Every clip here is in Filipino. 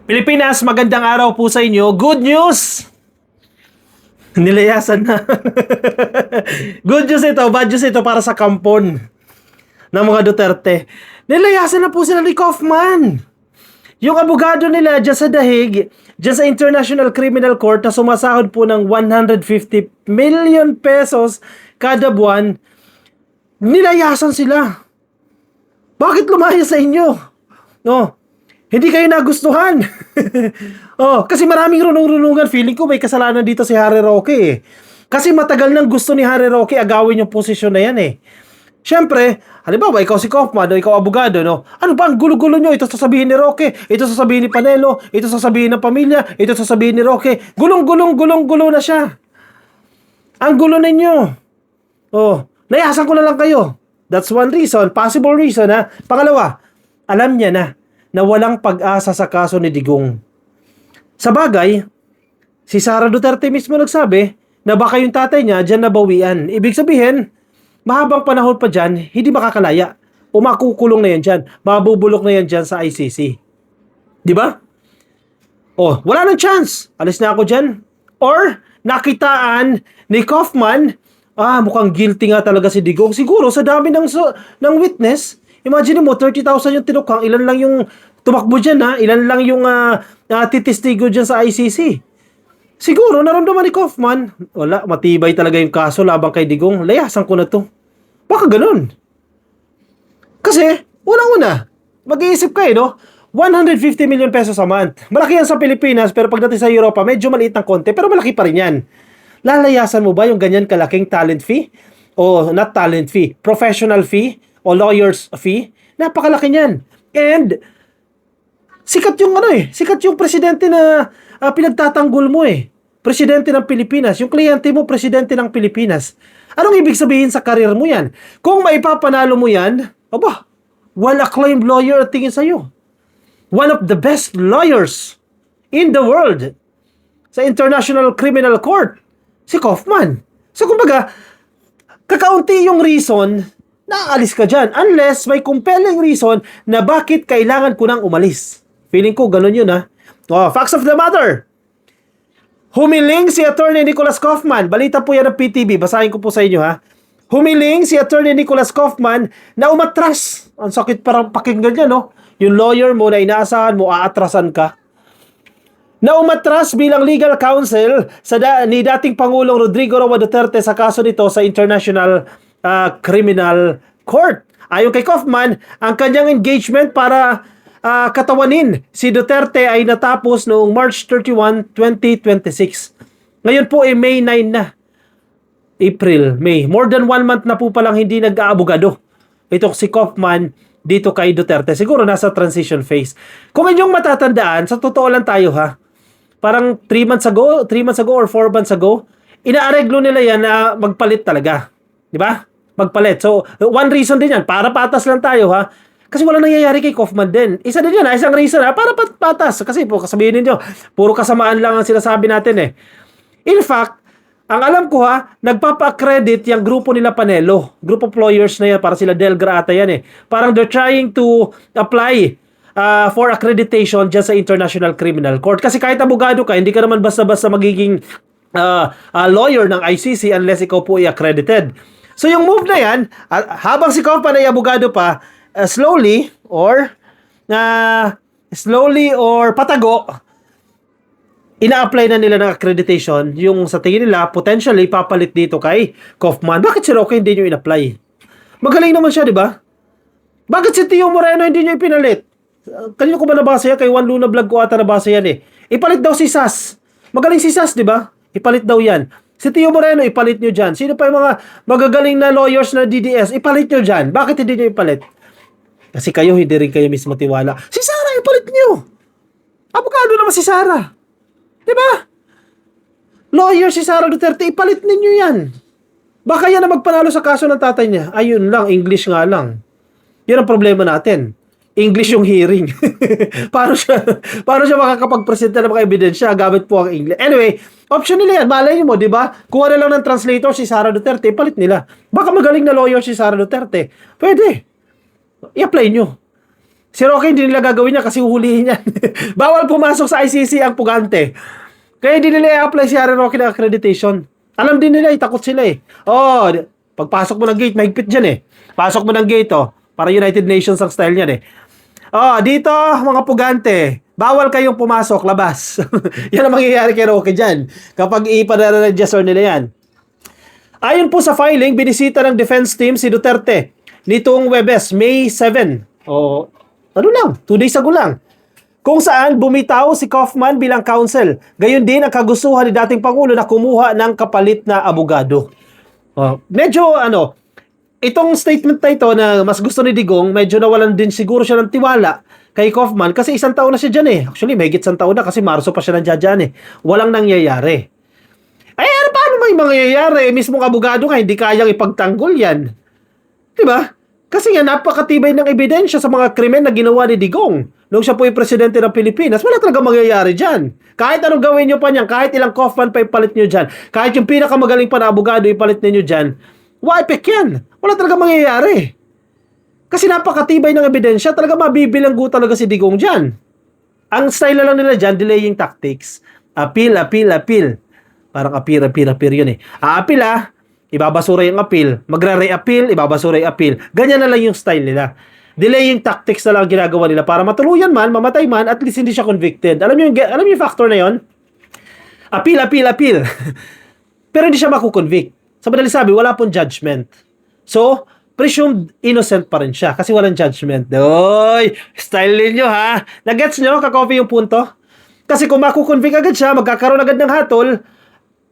Pilipinas, magandang araw po sa inyo. Good news! Nilayasan na. Good news ito, bad news ito para sa kampon ng mga Duterte. Nilayasan na po sila ni Kaufman. Yung abogado nila dyan sa Dahig, dyan sa International Criminal Court na sumasahod po ng 150 million pesos kada buwan, nilayasan sila. Bakit lumaya sa inyo? No. Hindi kayo nagustuhan. Kasi maraming runong-runungan. Feeling ko may kasalanan dito si Harry Roque eh. Kasi matagal nang gusto ni Harry Roque agawin yung posisyon na yan eh. Siyempre, halimbawa, ikaw si Kaufman o ikaw abogado, no? Ano ba ang gulo-gulo nyo? Ito sasabihin ni Roque, ito sasabihin ni Panelo, ito sasabihin ng pamilya, ito sasabihin ni Roque. Gulong-gulo na siya. Ang gulo ninyo. Nayasan ko na lang kayo. That's one reason, possible reason ha. Pangalawa, alam niya na walang pag-asa sa kaso ni Digong. Sa bagay, si Sara Duterte mismo nagsabi na baka yung tatay niya dyan nabawian. Ibig sabihin, mahabang panahon pa dyan, hindi makakalaya. O makukulong na yan dyan. Mabubulok na yan dyan sa ICC. Di ba? Wala nang chance. Alis na ako dyan. Or, nakitaan ni Kaufman, mukhang guilty nga talaga si Digong. Siguro, sa dami ng witness, imagine mo, 30,000 yung tinukhang, ilan lang yung tumakbo dyan, ilan lang yung titistigo dyan sa ICC. Siguro, naramdaman ni Kaufman, wala, matibay talaga yung kaso labang kay Digong, layasan ko na to. Baka ganun. Kasi, unang-una, mag-iisip kayo, no? 150 million pesos a month. Malaki yan sa Pilipinas, pero pagdating sa Europa, medyo maliit ng konti, pero malaki pa rin yan. Lalayasan mo ba yung ganyan kalaking talent fee? O not talent fee, professional fee? O lawyer's fee? Napakalaki niyan. And, sikat yung presidente na pinagtatanggol mo eh. Presidente ng Pilipinas. Yung kliyente mo, presidente ng Pilipinas. Anong ibig sabihin sa karir mo yan? Kung maipapanalo mo yan, well-acclaimed lawyer at tingin sa'yo. One of the best lawyers in the world sa International Criminal Court, si Kaufman. So, kumbaga, kakaunti yung reason na aalis ka dyan. Unless may compelling reason na bakit kailangan ko nang umalis. Feeling ko, ganun yun facts of the matter. Humiling si Attorney Nicholas Kaufman. Balita po yan ng PTV. Basahin ko po sa inyo Humiling si Attorney Nicholas Kaufman na umatras. Ang sakit parang pakinggan niya, no? Yung lawyer mo na inaasahan mo, aatrasan ka. Na umatras bilang legal counsel ni dating Pangulong Rodrigo Roa Duterte sa kaso nito sa International Criminal Court. Ayon kay Kaufman, ang kanyang engagement para katawanin si Duterte ay natapos noong March 31, 2026. Ngayon po ay May 9 na. April, May. More than 1 month na po palang hindi nag-aabogado. Ito si Kaufman dito kay Duterte. Siguro nasa transition phase. Kung inyong matatandaan, sa totoo lang tayo parang 3 months ago or 4 months ago, inaareglo nila yan na magpalit talaga. Di ba? Magpalit. So, one reason din yan. Para patas lang tayo Kasi wala nangyayari kay Kaufman din. Isa din yan isang reason para patas. Kasi po, sabihin ninyo, puro kasamaan lang ang sinasabi natin In fact, ang alam ko nagpapa-accredit yung grupo nila Panelo. Group of lawyers na yan, para sila Delgra ata yan Parang they're trying to apply for accreditation dyan sa International Criminal Court. Kasi kahit abogado ka, hindi ka naman basta-basta magiging lawyer ng ICC unless ikaw po i-accredited. So yung move na yan, habang si Kaufman ay abogado pa, slowly or patago, ina-apply na nila ng accreditation yung sa tingin nila potentially papalit dito kay Kaufman. Bakit si Roque hindi nyo in-apply? Magaling naman siya, di ba? Bakit si Tio Moreno hindi nyo ipinalit? Kanino ko ba nabasa yan? Kay Juan Luna Vlog ko ata nabasa yan Ipalit daw si Sas. Magaling si Sas, di ba? Ipalit daw yan. Si Tio Moreno, ipalit nyo dyan. Sino pa yung mga magagaling na lawyers na DDS? Ipalit nyo dyan. Bakit hindi nyo ipalit? Kasi kayo, hindi rin kayo mismo tiwala. Si Sara, ipalit nyo. Abogado naman si Sara. Diba? Lawyer si Sara Duterte, ipalit ninyo yan. Baka yan na magpanalo sa kaso ng tatay niya. Ayun lang, English nga lang. Yan ang problema natin. English yung hearing. paano siya makakapag-presenta ng mga ebidensya gamit po ang English. Anyway, option nila yan. Malay nyo mo, di ba? Kuha na lang ng translator si Sara Duterte, ipalit nila. Baka magaling na lawyer si Sara Duterte. Pwede. I-apply nyo. Si Roque hindi nila gagawin niya kasi huhulihin yan. Bawal pumasok sa ICC ang pugante. Kaya hindi nila i-apply si Harry Roque ng accreditation. Alam din nila, itakot sila eh. Oh, pagpasok mo ng gate, mahigpit dyan eh. Pasok mo ng gate, oh. Para United Nations ang style niyan eh. Oh, dito, mga pugante, bawal kayong pumasok, labas. Yan ang mangyayari kay Roque dyan. Kapag ipa-register nila yan. Ayon po sa filing, binisita ng defense team si Duterte nitong Webes, May 7. O, ano lang, 2 days ago lang. Kung saan bumitaw si Kaufman bilang counsel. Gayon din ang kagustuhan ni dating Pangulo na kumuha ng kapalit na abogado. Medyo itong statement na ito na mas gusto ni Digong, medyo nawalan din siguro siya ng tiwala kay Kaufman kasi 1 taon na siya dyan eh. Actually, may higit 1 taon na kasi Marso pa siya nandiyan eh. Walang nangyayari. Ay, paano may mangyayari? Mismong abogado nga, hindi kayang ipagtanggol yan. Diba? Kasi nga, napakatibay ng ebidensya sa mga krimen na ginawa ni Digong. Nung siya po yung presidente ng Pilipinas, wala talaga mangyayari dyan. Kahit anong gawin nyo pa niyan, kahit ilang Kaufman pa ipalit nyo dyan, kahit yung pinakamagaling pa na abogado ipalit ninyo dyan, wapik yan. Wala talaga mangyayari. Kasi napakatibay ng ebidensya, talaga mabibilanggo talaga si Digong dyan. Ang style na lang nila dyan, delaying tactics. Appeal. Parang appeal yun eh. Aapil ibabasura yung appeal. Magre-re-appeal, ibabasura yung appeal. Ganyan na lang yung style nila. Delaying tactics na lang ginagawa nila para matuluyan man, mamatay man, at least hindi siya convicted. Alam niyo yung factor na yon? Appeal. Pero hindi siya makukonvict. Sa madaling sabi, wala pong judgment. So, presumed innocent pa rin siya kasi walang judgment. Oy, style ninyo ha. Nagets nyo, kakopy yung punto? Kasi kung makukonvict agad siya, magkakaroon agad ng hatol,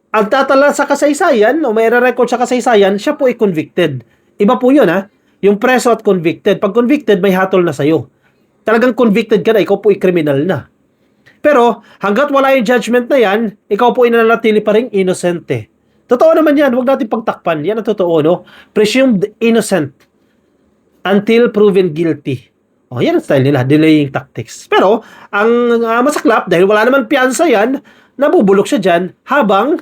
ang tatala sa kasaysayan, o may record sa kasaysayan, siya po ay convicted. Iba po yun ha. Yung preso at convicted. Pag convicted, may hatol na sa'yo. Talagang convicted ka na, ikaw po ay criminal na. Pero, hanggat wala yung judgment na yan, ikaw po ay nananatili pa rin innocent eh. Totoo naman yan, huwag natin pagtakpan. Yan ang totoo, no? Presumed innocent until proven guilty. Oh, yan ang style nila, delaying tactics. Pero, ang masaklap, dahil wala naman piyansa yan, nabubulok siya dyan habang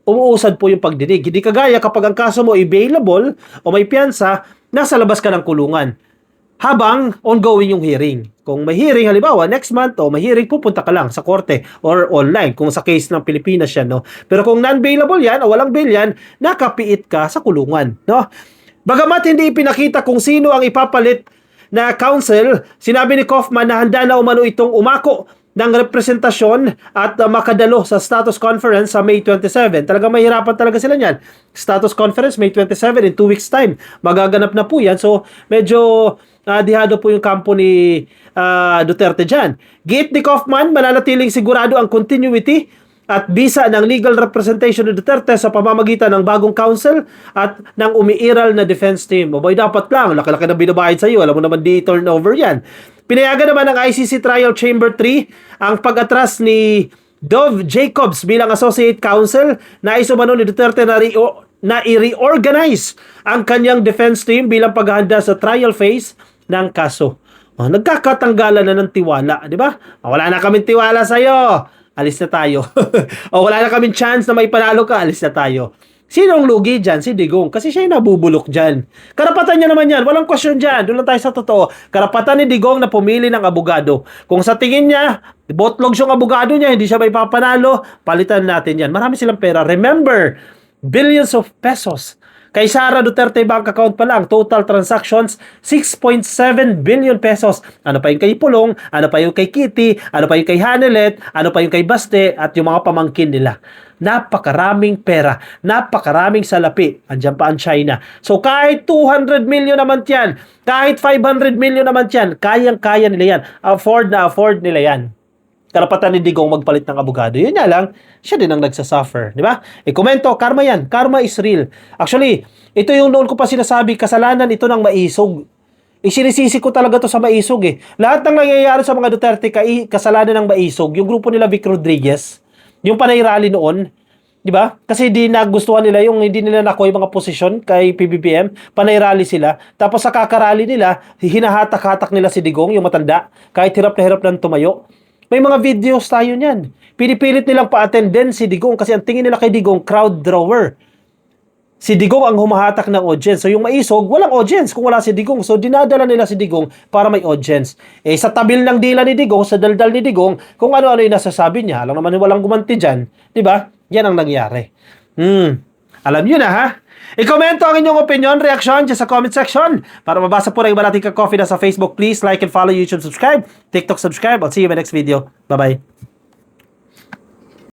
umuusad po yung pagdinig. Hindi kagaya kapag ang kaso mo available o may piyansa, nasa labas ka ng kulungan. Habang ongoing yung hearing. Kung may hearing, halimbawa, next month, o may hearing, pupunta ka lang sa korte or online kung sa case ng Pilipinas yan, no? Pero kung non-bailable yan o walang bail yan, nakapiit ka sa kulungan, no? Bagamat hindi ipinakita kung sino ang ipapalit na counsel, sinabi ni Kaufman na handa na umano itong umako ng representasyon at makadalo sa status conference sa May 27. Talagang mahirapan talaga sila niyan. Status conference May 27 in 2 weeks time. Magaganap na po yan. So medyo dihado po yung kampo ni Duterte dyan. Giit ni Kaufman, mananatiling sigurado ang continuity at bisa ng legal representation ni Duterte sa pamamagitan ng bagong counsel at ng umiiral na defense team. O boy, dapat lang. Laki-laki na binabayad sa iyo. Alam mo naman di turnover yan. Pinayagan naman ng ICC Trial Chamber 3 ang pag-atras ni Dove Jacobs bilang Associate Counsel na isumano ni Duterte na i-reorganize ang kanyang defense team bilang paghahanda sa trial phase ng kaso. Nagkakatanggalan na ng tiwala, di ba? Wala na kaming tiwala sa iyo. Alis na tayo. Wala na kaming chance na may panalo ka, alis na tayo. Sinong lugi dyan? Si Digong. Kasi siya yung nabubulok dyan. Karapatan niya naman yan. Walang question dyan. Doon lang tayo sa totoo. Karapatan ni Digong na pumili ng abogado. Kung sa tingin niya, botlogs yung abogado niya, hindi siya may papanalo, palitan natin yan. Marami silang pera. Remember, billions of pesos. Kay Sara Duterte bank account pa lang, total transactions, 6.7 billion pesos. Ano pa yung kay Pulong, ano pa yung kay Kitty, ano pa yung kay Hanelet, ano pa yung kay Baste, at yung mga pamangkin nila. Napakaraming pera, napakaraming salapi. Andiyan pa ang China. So kahit 200 million naman yan, kahit 500 million naman yan, kayang-kaya nila yan. Afford nila yan. Karapatan ni Digong magpalit ng abogado. Yun nga lang, siya din ang nagsasuffer. Di ba? Komento, karma yan. Karma is real. Actually, ito yung noon ko pa sinasabi, kasalanan ito ng maisog. Sinisisi ko talaga to sa maisog eh. Lahat ng nangyayari sa mga Duterte, kasalanan ng maisog. Yung grupo nila Vic Rodriguez, yung panay rally noon, di ba? Kasi di nagustuhan nila yung hindi nila nakuha yung mga posisyon kay PBBM, panay rally sila. Tapos sa kakarally nila, hinahatak-hatak nila si Digong, yung matanda, kahit hirap na hirap ng tumayo. May mga videos tayo niyan. Pinipilit nilang pa-attend din si Digong kasi ang tingin nila kay Digong, crowd drawer. Si Digong ang humahatak ng audience. So yung maisog, walang audience kung wala si Digong. So dinadala nila si Digong para may audience. Eh sa tabil ng dila ni Digong, sa daldal ni Digong, kung ano-ano yung nasasabi niya, alam naman walang gumanti dyan. Diba? Yan ang nangyari. Alam nyo na ha? I-komento ang inyong opinion, reaction dyan sa comment section. Para mabasa po na iba natin ka-coffee na sa Facebook, please like and follow, YouTube subscribe, TikTok subscribe. I'll see you in my next video. Bye-bye.